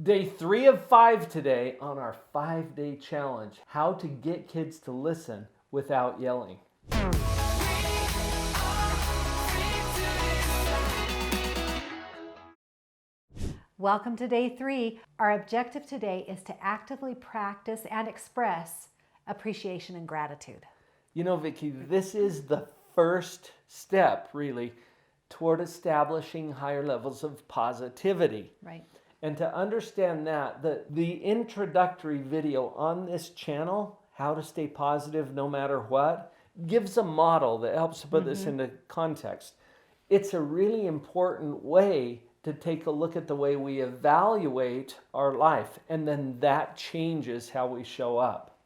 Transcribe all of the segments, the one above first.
Day 3 of 5 today on our 5-day challenge, how to get kids to listen without yelling. Welcome to day 3. Our objective today is to actively practice and express appreciation and gratitude. You know, Vicki, this is the first step, really, toward establishing higher levels of positivity. Right. And to understand that, the introductory video on this channel, How to Stay Positive No Matter What, gives a model that helps to put this into context. It's a really important way to take a look at the way we evaluate our life, and then that changes how we show up.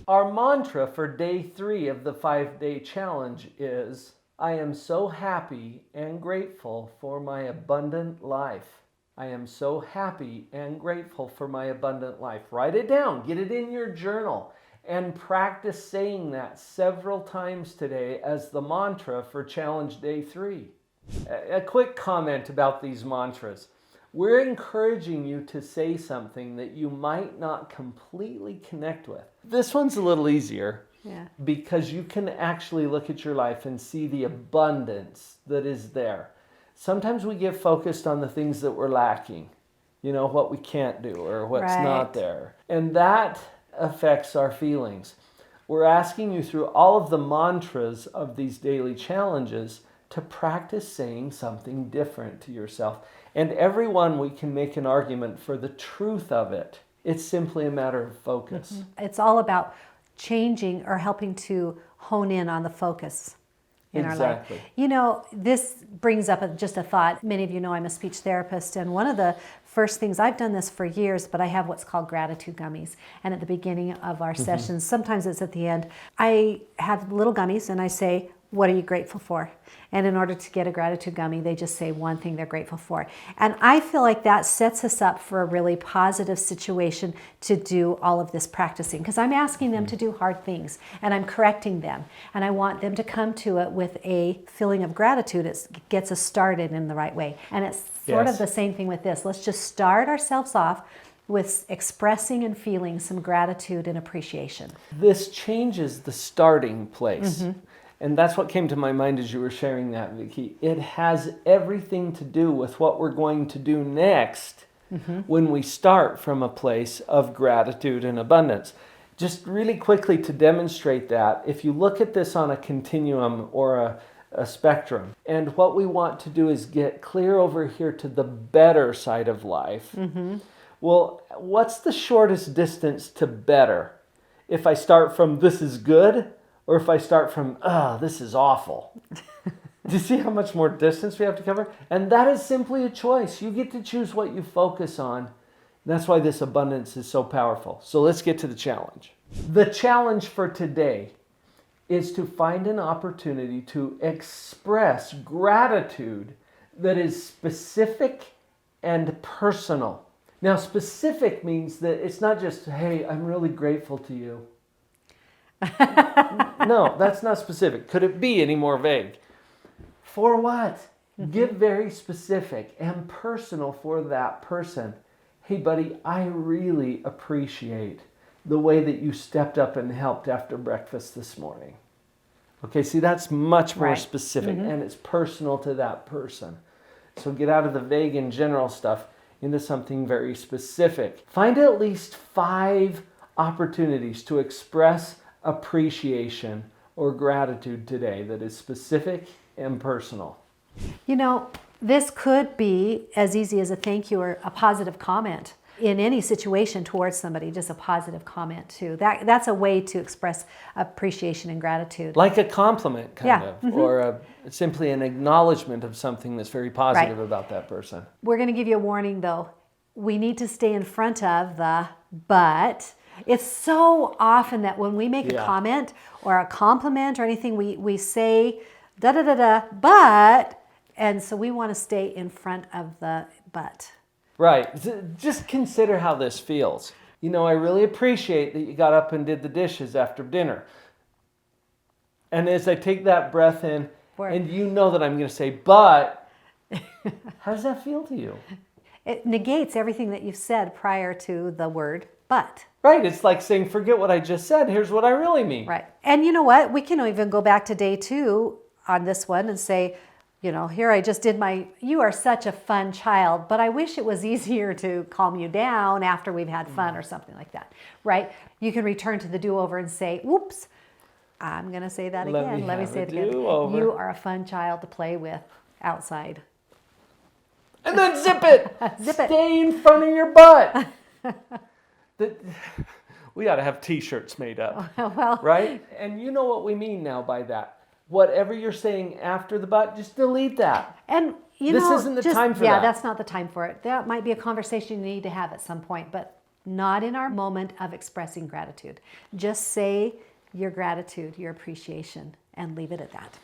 Our mantra for day 3 of the 5-day challenge is, I am so happy and grateful for my abundant life. I am so happy and grateful for my abundant life. Write it down, get it in your journal, and practice saying that several times today as the mantra for challenge day 3. A quick comment about these mantras. We're encouraging you to say something that you might not completely connect with. This one's a little easier because you can actually look at your life and see the abundance that is there. Sometimes we get focused on the things that we're lacking, you know, what we can't do or what's not there. And that affects our feelings. We're asking you through all of the mantras of these daily challenges to practice saying something different to yourself. And every one we can make an argument for the truth of it. It's simply a matter of focus. It's all about changing or helping to hone in on the focus in our life. You know, this brings up just a thought. Many of you know I'm a speech therapist, and one of the first things, I've done this for years, but I have what's called gratitude gummies. And at the beginning of our sessions, sometimes it's at the end, I have little gummies and I say, what are you grateful for? And in order to get a gratitude gummy, they just say one thing they're grateful for. And I feel like that sets us up for a really positive situation to do all of this practicing, because I'm asking them to do hard things and I'm correcting them. And I want them to come to it with a feeling of gratitude. It gets us started in the right way. And it's sort of the same thing with this. Let's just start ourselves off with expressing and feeling some gratitude and appreciation. This changes the starting place. And that's what came to my mind as you were sharing that, Vicki. It has everything to do with what we're going to do next when we start from a place of gratitude and abundance. Just really quickly to demonstrate that, if you look at this on a continuum or a spectrum, and what we want to do is get clear over here to the better side of life. Well, what's the shortest distance to better? If I start from this is good, or if I start from, this is awful. Do you see how much more distance we have to cover? And that is simply a choice. You get to choose what you focus on. That's why this abundance is so powerful. So let's get to the challenge. The challenge for today is to find an opportunity to express gratitude that is specific and personal. Now, specific means that it's not just, hey, I'm really grateful to you. No, that's not specific. Could it be any more vague? For what? Get very specific and personal for that person. Hey, buddy, I really appreciate the way that you stepped up and helped after breakfast this morning. Okay, see, that's much more specific and it's personal to that person. So get out of the vague and general stuff into something very specific. Find at least 5 opportunities to express appreciation or gratitude today that is specific and personal. You know, this could be as easy as a thank you or a positive comment in any situation towards somebody, just a positive comment too. That's a way to express appreciation and gratitude. Like a compliment, kind of, or simply an acknowledgement of something that's very positive about that person. We're going to give you a warning though. We need to stay in front of the but. It's so often that when we make a comment or a compliment or anything, we say da-da-da-da, but, and so we want to stay in front of the but. Right. Just consider how this feels. You know, I really appreciate that you got up and did the dishes after dinner. And as I take that breath in, and you know that I'm going to say, but, how does that feel to you? it negates everything that you've said prior to the word but. Right. It's like saying, forget what I just said. Here's what I really mean. Right. And you know what? We can even go back to day 2 on this one and say, here I just did you are such a fun child, but I wish it was easier to calm you down after we've had fun or something like that. Right? You can return to the do-over and say, whoops, I'm going to say that again. Let me say it again. Do-over. You are a fun child to play with outside. And then zip it. Zip it. Stay in front of your butt. We ought to have T-shirts made up, well, right? And you know what we mean now by that. Whatever you're saying after the butt, just delete that. And this isn't the time for that. Yeah, that's not the time for it. That might be a conversation you need to have at some point, but not in our moment of expressing gratitude. Just say your gratitude, your appreciation, and leave it at that.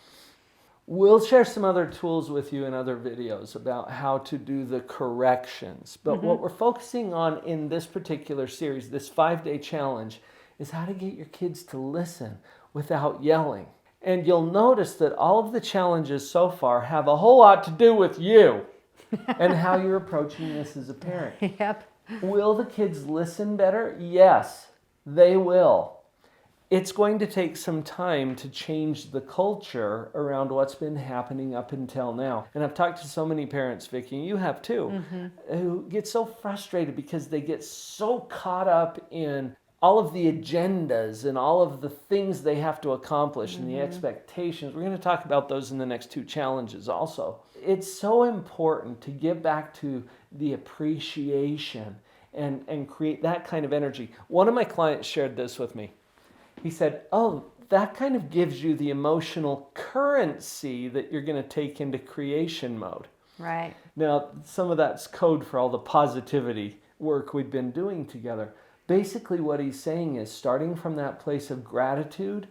We'll share some other tools with you in other videos about how to do the corrections. But what we're focusing on in this particular series, this 5-day challenge, is how to get your kids to listen without yelling. And you'll notice that all of the challenges so far have a whole lot to do with you and how you're approaching this as a parent. Yep. Will the kids listen better? Yes, they will. It's going to take some time to change the culture around what's been happening up until now. And I've talked to so many parents, Vicki, you have too, who get so frustrated because they get so caught up in all of the agendas and all of the things they have to accomplish and the expectations. We're going to talk about those in the next 2 challenges also. It's so important to get back to the appreciation and create that kind of energy. One of my clients shared this with me. He said, oh, that kind of gives you the emotional currency that you're going to take into creation mode. Right. Now, some of that's code for all the positivity work we've been doing together. Basically, what he's saying is starting from that place of gratitude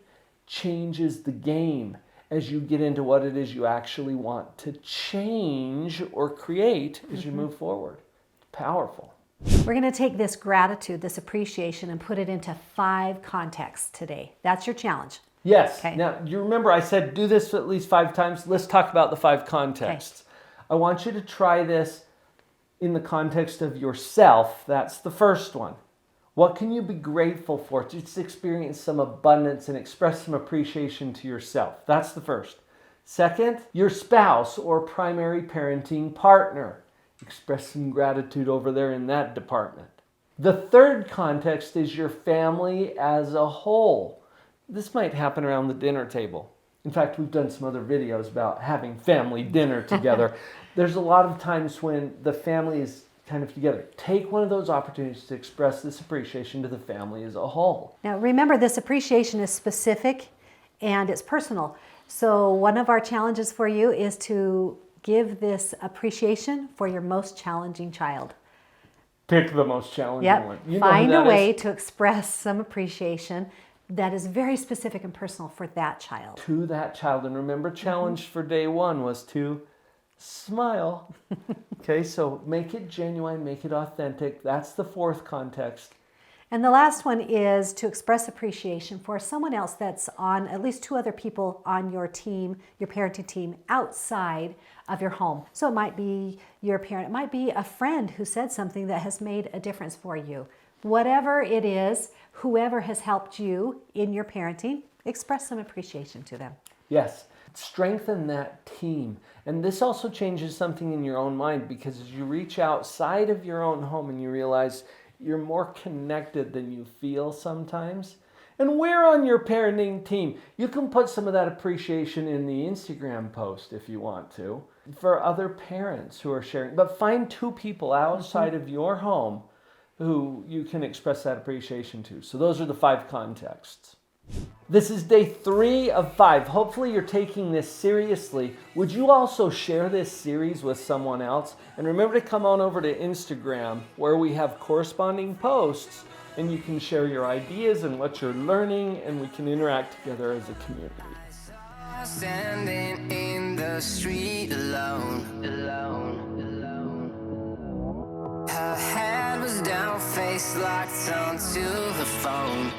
changes the game as you get into what it is you actually want to change or create as you move forward. It's powerful. We're going to take this gratitude, this appreciation, and put it into 5 contexts today. That's your challenge. Yes. Okay. Now, you remember I said do this at least 5 times. Let's talk about the 5 contexts. Okay. I want you to try this in the context of yourself. That's the first one. What can you be grateful for? Just experience some abundance and express some appreciation to yourself. That's the first. Second, your spouse or primary parenting partner. Express some gratitude over there in that department. The third context is your family as a whole. This might happen around the dinner table. In fact, we've done some other videos about having family dinner together. There's a lot of times when the family is kind of together. Take one of those opportunities to express this appreciation to the family as a whole. Now remember, this appreciation is specific and it's personal. So one of our challenges for you is to give this appreciation for your most challenging child. Pick the most challenging one. You Find a way to express some appreciation that is very specific and personal for that child. To that child. And remember, challenge for day 1 was to smile. Okay, so make it genuine, make it authentic. That's the 4th context. And the last one is to express appreciation for someone else that's on, at least 2 other people on your team, your parenting team, outside of your home. So it might be your parent, it might be a friend who said something that has made a difference for you. Whatever it is, whoever has helped you in your parenting, express some appreciation to them. Yes, strengthen that team. And this also changes something in your own mind, because as you reach outside of your own home and you realize you're more connected than you feel sometimes. And we're on your parenting team. You can put some of that appreciation in the Instagram post if you want to, for other parents who are sharing. But find 2 people outside of your home who you can express that appreciation to. So those are the 5 contexts. This is day 3 of 5. Hopefully you're taking this seriously. Would you also share this series with someone else? And remember to come on over to Instagram, where we have corresponding posts, and you can share your ideas and what you're learning, and we can interact together as a community. Standing in the street alone. Her head was down, face locked onto her phone.